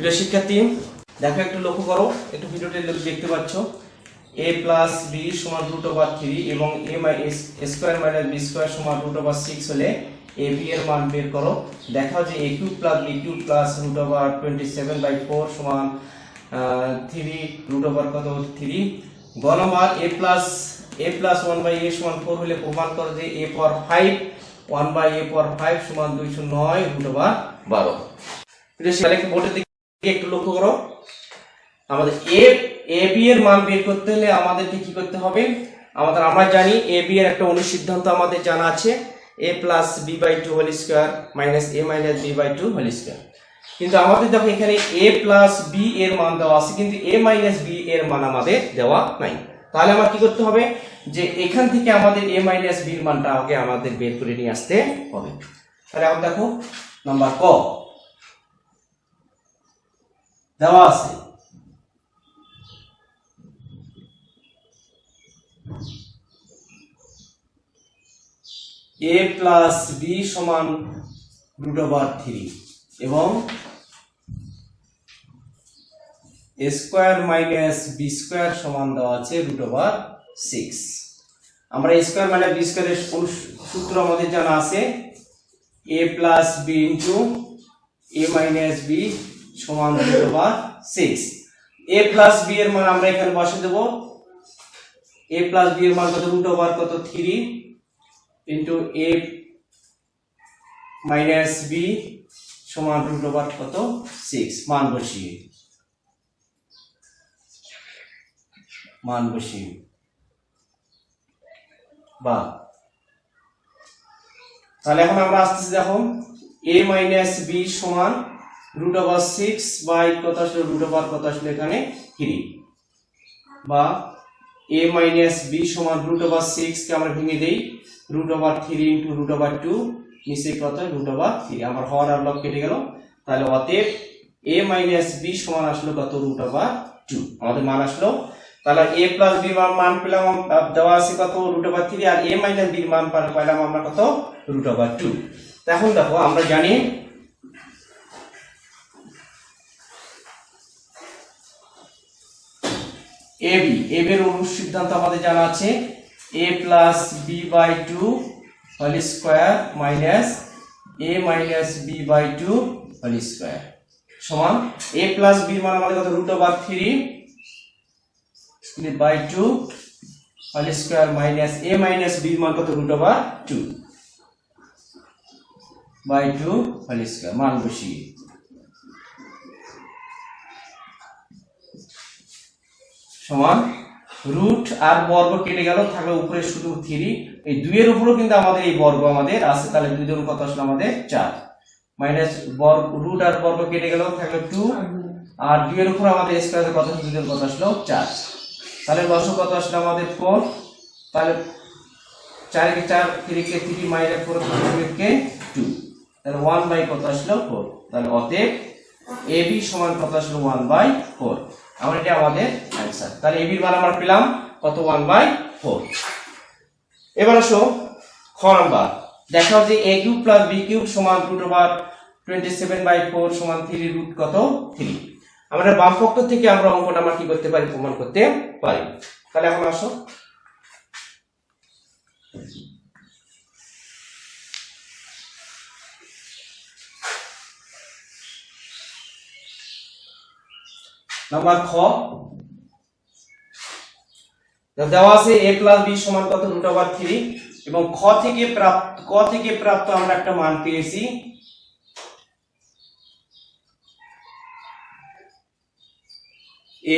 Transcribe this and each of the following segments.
প্রিয় শিক্ষার্থী, দেখো একটু লক্ষ্য করো, একটু ভিডিওটি দেখতে পাচ্ছ। a প্লাস বি সমান √3 এবং a square minus b square সমান √6 হলে a b এর মান বের করো। দেখাও যে a cube plus b cube plus √27/4 সমান 3 কত 3। গ নম্বর a প্লাস 1/a সমান 4 হলে প্রমাণ করো যে a পাওয়ার 5 1/a পাওয়ার 5 সমান 209 √12। প্রিয় বোর্ডের দিকে একটু লক্ষ্য করো, আমাদের a b এর মান বের করতে হলে আমাদেরকে কি করতে হবে? আমরা জানি a b এর একটা অনুসিদ্ধান্ত আমাদের জানা আছে, a plus b/2 whole square minus a minus b/2 whole square. কিন্তু আমাদের দেখো এখানে a প্লাস b এর মান দেওয়া আছে, কিন্তু a মাইনাস b এর মান আমাদের দেওয়া নাই। তাহলে আমার কি করতে হবে যে এখান থেকে আমাদের a মাইনাস b এর মানটা আগে আমাদের বের করে নিয়ে আসতে হবে। তাহলে এখন দেখো নাম্বার ক দেওয়া আছে a প্লাস b সমান √3 এবং a square minus b square সমান দেওয়া আছে √6। আমরা a স্কয়ার মাইনাস b স্কয়ারের সূত্র আমাদের জানা আছে, a plus b into a minus b সমান √6। a প্লাস b এর মান আমরা এখানে বসে দেব। a প্লাস b এর মান কত? কত 3 ইনটু a মাইনাস b সমান কত 6। মান বসিয়ে বা তাহলে এখন আমরা আসতেছি, দেখো a মাইনাস b সমান √6 বাই কত আসলে কত আসলে এখানে 3, বা a মাইনাস b সমান √6 কে আমরা ভেঙে দেই √3 ইনটু √2 নিচে কত √3। আমার হর আর লব কেটে গেল। তাহলে অতএব a মাইনাস b সমান আসলো কত √2 আমাদের মান আসলো। তাহলে a প্লাস b মান পেলাম, দেওয়া আছে কত √3, আর a মাইনাস b মান পেলাম আমরা কত √2। এখন দেখো আমরা জানি ab এর অনুসিদ্ধান্ত আমাদের জানা আছে, a plus b/2 whole square minus a minus b/2 whole square সমান a প্লাস b মান আমাদের কত √3 /2 whole square minus a minus b মান কত √2/2 হোল স্কয়ার। মান বসিয়ে সমান রুট আর বর্গ কেটে গেল, থাকলো উপরে শুধু 3। এই 2 এর উপরও কিন্তু আমাদের এই বর্গ আমাদের আছে, তাহলে 2 দুগুণ কত আসলো আমাদের 4, মাইনাস রুট আর বর্গ কেটে গেল, থাকলো 2, আর 2 এর উপর আমাদের স্কয়ার কত 2 দুগুণ কত আসলো 4। তাহলে লসক কত আসলো আমাদের 4। তাহলে 4 কে 4 3 কে 3 মাইনাস 4 কে 2, তাহলে 1 বাই কত আসলো 4। তাহলে অতএব ab সমান কত আসলো 1/4। আমরা এটা আমাদের आंसर। তাহলে ab এর মান আমরা পেলাম কত 1/4। এবার আসো খ নাম্বার, দেখাও যে a cube plus b cube সমান √27/4 সমান 3 রুট কত 3। আমরা বাম পক্ষ থেকে আমরা অঙ্কটা আমরা কি করতে পারি? প্রমাণ করতে পারি। তাহলে এখন আসো নাম্বার খ, দেওয়া আছে a প্লাস b সমান কত √3 এবং ক থেকে প্রাপ্ত আমরা একটা মান পেয়েছি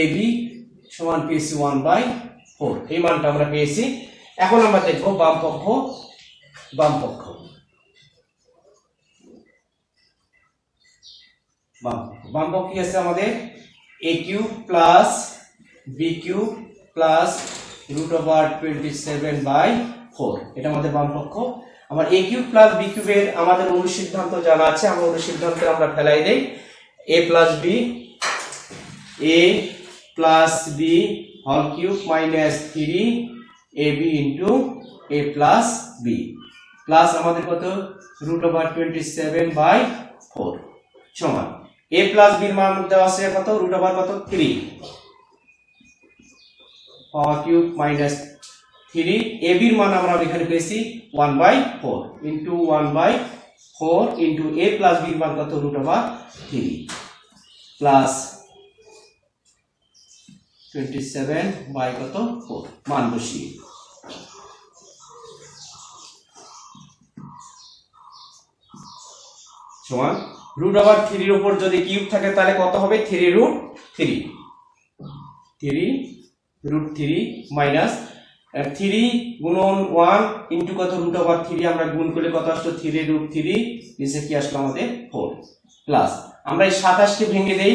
ab সমান পেয়েছি 1/4। এই মানটা আমরা পেয়েছি। এখন আমরা দেখব বাম পক্ষ কি আছে আমাদের a cube plus b cube plus √27/4, এটা আমাদের বাম পক্ষ। আমার a কিউব প্লাস b কিউবের আমাদের অনুসিদ্ধান্ত জানা আছে, আমরা অনুসিদ্ধান্তে আমরা ফেলাই দেই a plus b whole cube minus 3ab into a plus b plus আমাদের কত √27/4 সমান a প্লাস b এর মান দেওয়া আছে কত রুট ওভার কত 3 power cube minus 3 a b এর মান আমরা এখানে পেয়েছি 1/4 into 1/4 into a plus b এর মান কত রুট ওভার 3 প্লাস 27 বাই কত 4 মান বসিয়ে সমান রুট ওভার 3 এর উপর যদি কিউব থাকে তাহলে কত হবে 3 রুট 3 মাইনাস 3 গুণন 1 ইনটু কত রুট ওভার 3 আমরা গুণ করলে কত আসলো 3 রুট 3 নিচে কি আসলো আমাদের 4 প্লাস আমরা এই 27 কে ভেঙে দেই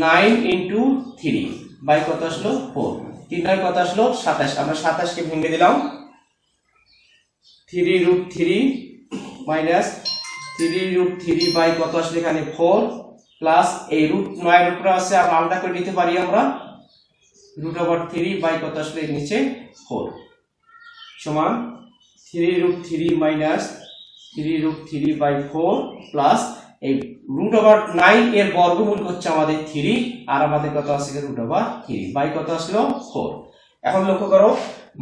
9 ইনটু 3 বাই কত আসলো 4 3 এর কত আসলো 27 আমরা 27 কে ভেঙে দিলাম 3 রুট 3 মাইনাস 3 রুট 3 বাই কত আসলে এখানে 4 প্লাস এই রুট 9 এর উপর আছে আমরা আলাদা করে নিতে পারি আমরা রুট ওভার 3 বাই কত আসলে নিচে 4 সমান 3 root 3 minus 3 root 3 by 4 plus এই রুট ওভার 9 এর বর্গমূল হচ্ছে আমাদের 3 আর আমাদের কত আছে রুট ওভার 3 বাই কত আসলো 4 এখন লক্ষ্য করো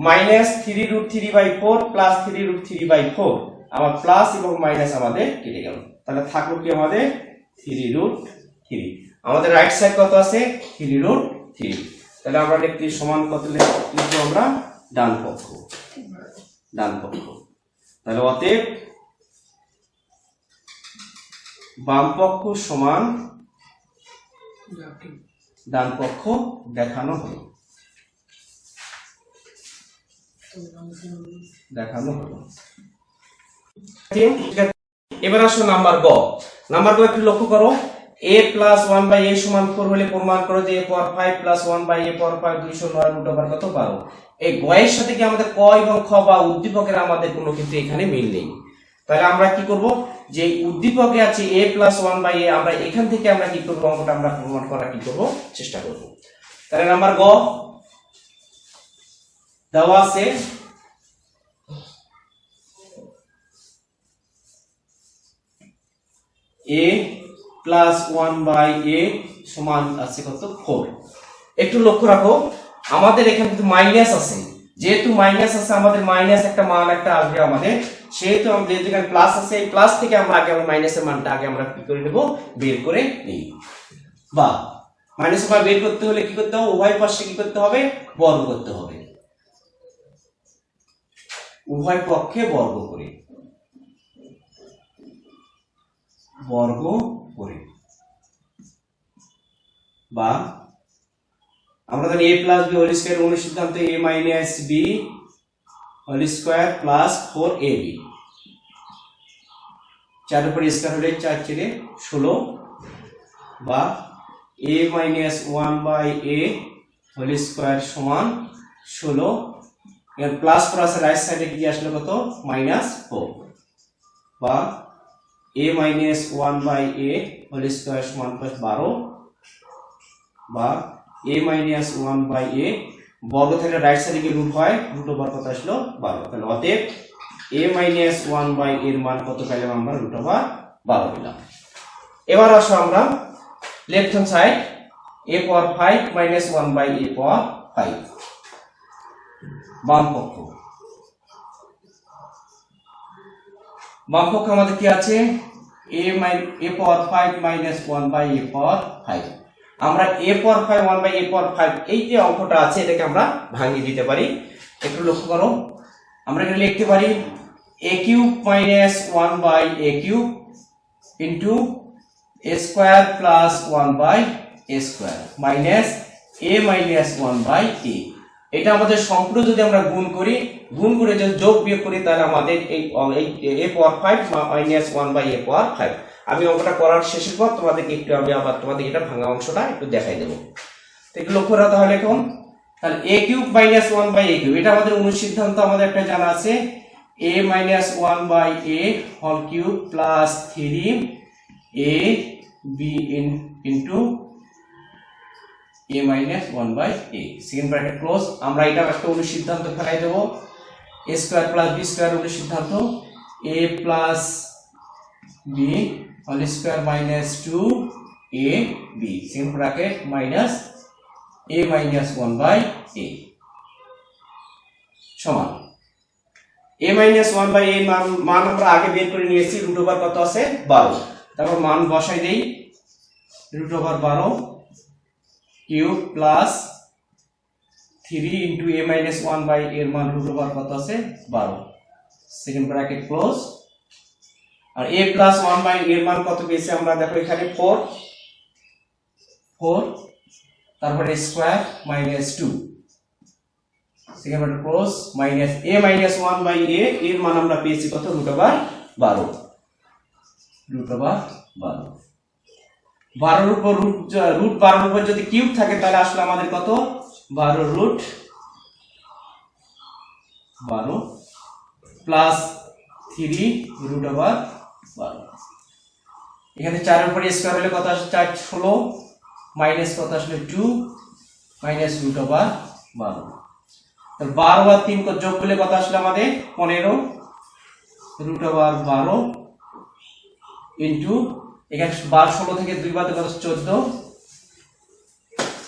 minus 3 root 3 by 4 plus 3 root 3 by 4 আমার প্লাস এবং মাইনাস আমাদের কেটে গেল তাহলে থাকলো কি আমাদের 3 রুট 3 আমাদের রাইট সাইড কত আছে 3 রুট 3 তাহলে আমরা লিখতে সমান কত লিখবো আমরা ডান পক্ষ তাহলে অতএব বাম পক্ষ সমান ডান পক্ষ দেখানো হলো এবার আসো নাম্বার গ একটু লক্ষ্য করো a প্লাস 1 বাই a সমান 4 হলে প্রমাণ করো যে a power 5 plus 1 by a power 5 209 root over কত 12 এই গ এর সাথে কি আমাদের ক এবং খ বা উদ্দীপকের আমাদের কোনো কিন্তু এখানে মিল নেই তাহলে আমরা কি করব যে উদ্দীপকে আছে a প্লাস 1 বাই a আমরা এখান থেকে আমরা কি করব অঙ্কটা আমরা প্রমাণ করার কি করব চেষ্টা করব তাহলে নাম্বার গ দেওয়া আছে a প্লাস 1 বাই a সমান আছে কত 4 একটু লক্ষ্য রাখো আমাদের এখানে কিন্তু মাইনাস আছে যেহেতু মাইনাস আছে আমাদের মাইনাস একটা মান একটা আসবে আমাদের সেহেতু আমাদের যেখানে প্লাস আছে এই প্লাস থেকে আমরা আগে মাইনাসের মানটা আগে আমরা কি করে নেব বের করে নেই বা মাইনাসের মান বের করতে হলে কি করতে হবে উভয় পাশে কি করতে হবে বর্গ করতে হবে উভয় পক্ষে বর্গ করে বা আমরা জানি a plus b whole square অনু সিদ্ধান্ত a minus b whole square plus 4ab 4 উপর স্কয়ার হলে 4 × 16 বা a minus 1 by a whole square সমান 16 এর প্লাস প্লাস রাইট সাইডে কি আসলো কত মাইনাস 4 বা a minus 1 by a whole square সমান 12 বা a মাইনাস 1 বাই a বর্গ থেকে রাইট সাইডে কি রুট হয় রুট ওভার কত আসলো 12 তাহলে অতএব a মাইনাস 1 বাই এর মান কত পেলাম আমরা রুট ওভার 12 পেলাম এবার আসো আমরা left hand side a power 5 minus 1 by a power 5 বাম পক্ষ আমাদের কি আছে a power 5 minus 1 by a power 5 আমরা a power 5 1 by a power 5 এই যে অঙ্কটা আছে এটাকে আমরা ভাঙিয়ে দিতে পারি একটু লক্ষ্য করো আমরা এটা লিখতে পারি a cube minus 1 by a cube into a square plus 1 by a square minus a minus 1 by a এটা আমাদের সম্পূর্ণ যদি আমরা গুণ করে যদি যোগ বিয়োগ করি তাহলে আমাদের এই a power 5 minus 1 by a power 5 আমি অঙ্কটা করার শেষের পর তোমাদেরকে একটু আমি আবার তোমাদের এটা ভাঙা অংশটা একটু দেখাই দেব তো একটু লক্ষ্য রাখতে তাহলে এখন তাহলে a cube minus 1 by a cube এটা আমাদের অনুসিদ্ধান্ত আমাদের একটা জানা আছে a minus 1 by a whole cube plus 3 a b into a minus 1 by a second bracket close আমরা এটা একটা অনুসিদ্ধান্ত ফেলাই দেব a square plus b square অনুসিদ্ধান্ত a plus b whole square minus 2ab second bracket minus a minus 1 by a সমান a minus 1 by a মান আমরা আগে বের করে নিয়েছি রুট ওভার কত আছে 12 তারপর মান বসাই দেই root over 12 cube plus 3 into a minus 1 by a এর মান রুট ওভার কত আছে 12 সেকেন্ড ব্র্যাকেট ক্লোজ আর a plus 1 by a এর মান কত পেয়েছি আমরা দেখো এখানে 4 তারপরে square minus 2 second bracket close minus a minus 1 by a এর মান আমরা পেয়েছি কত রুট ওভার 12 12 এর উপর রুট 12 এর উপর যদি কিউব থাকে তাহলে আসলে আমাদের কত 12 রুট 12 প্লাস 3 রুট ওভার 12 এখানে 4 এর উপর স্কয়ার হলে কত আসে 4 16 মাইনাস কত আসলে 2 মাইনাস রুট ওভার 12 তাহলে 12 আর 3 কো যোগ করলে কত আসলে আমাদের 15 রুট ওভার 12 ইনটু এখানে 12 16 থেকে 2 বাদ কত 14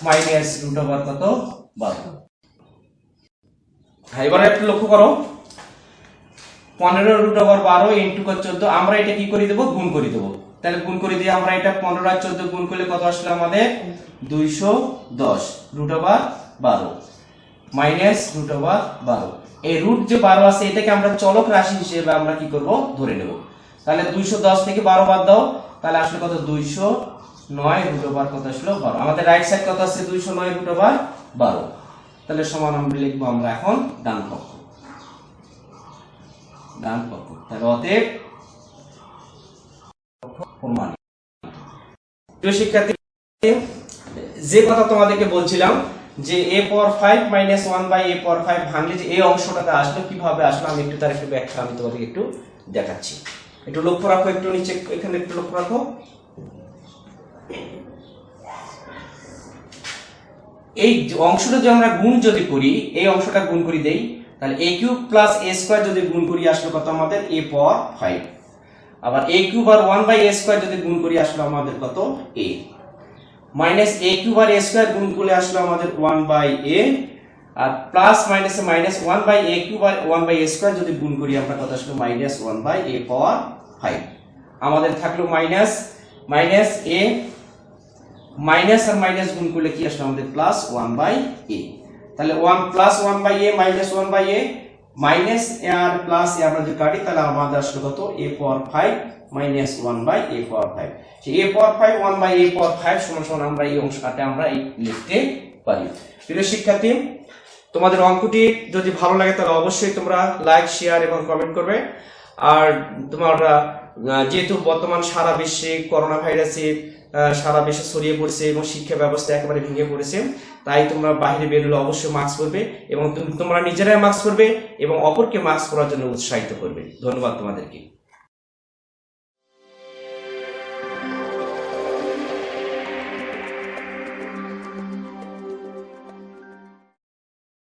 মাইনাস রুট ওভার কত 12 এবারে একটু লক্ষ্য করো 15 রুট ওভার 12 ইনটু 14 আমরা এটা কি করে দেব গুণ করে দেব তাহলে গুণ করে দিয়ে আমরা এটা 15 আর 14 গুণ করলে কত আসলে আমাদের 210 root over 12 minus root over 12 এই রুট যে 12 আছে এটাকে আমরা চলক রাশি হিসেবে আমরা কি করব ধরে নেব তাহলে 210 থেকে 12 বাদ দাও তাহলে আসলে কত 209 রুট ওভার কত আসলো 12 আমাদের রাইট সাইড কত আছে 209 রুট ওভার 12 তাহলে সমান আমরা লিখব আমরা এখন ডান পক্ষ তাহলে অতএব প্রমাণ প্রিয় শিক্ষার্থী যে কথা তোমাদেরকে বলছিলাম যে a power 5 minus 1 by a power 5 ভাঙলে যে এই অংশটাতে আসলো কিভাবে আসলো আমি একটু তার একটু ব্যাখ্যা আমি তোমাদেরকে একটু দেখাচ্ছি একটু লক্ষ্য রাখো একটু নিচে এখানে একটু লক্ষ্য রাখো এই অংশটা যদি আমরা গুণ যদি করি এই অংশটা গুণ করি দেই তাহলে a cube plus a square যদি গুণ করি আসলো কত আমাদের a পাওয়ার 5 আবার a কিউব আর 1 বাই a স্কয়ার যদি গুণ করি আসলো আমাদের কত a মাইনাস a কিউব আর a স্কয়ার গুণ করলে আসলো আমাদের 1 বাই a আর প্লাস মাইনাসে মাইনাস 1 বাই a কিউব আর 1 বাই a স্কয়ার যদি গুণ করি আমরা কত আসলো মাইনাস 1 বাই a পাওয়ার 5 আমাদের থাকলো মাইনাস a মাইনাস আর মাইনাস গুণ করলে কি আসলো আমাদের প্লাস 1 বাই a তাহলে 1 plus 1 by a minus 1 by a minus আর প্লাস এ আমরা যদি কাটি তাহলে আমাদের আসলো কত a power 5 minus 1 by a power 5 সেই a power 5 1 by a power 5 সমান সমান আমরা এই অংশটাতে আমরা এই লিখতে পারি প্রিয় শিক্ষার্থী তোমাদের অঙ্কটি যদি ভালো লাগে তাহলে অবশ্যই তোমরা লাইক শেয়ার এবং কমেন্ট করবে আর তোমরা যেহেতু বর্তমান সারা বিশ্বে করোনা ভাইরাসে সারা বিশ্বে ছড়িয়ে পড়েছে এবং শিক্ষা ব্যবস্থা একেবারে ভেঙে পড়েছে তাই তোমরা বাইরে বের হলে অবশ্যই মাস্ক পরবে এবং তোমরা নিজেরাই মাস্ক পরবে এবং অপরকে মাস্ক পরার জন্য উৎসাহিত করবে ধন্যবাদ তোমাদেরকে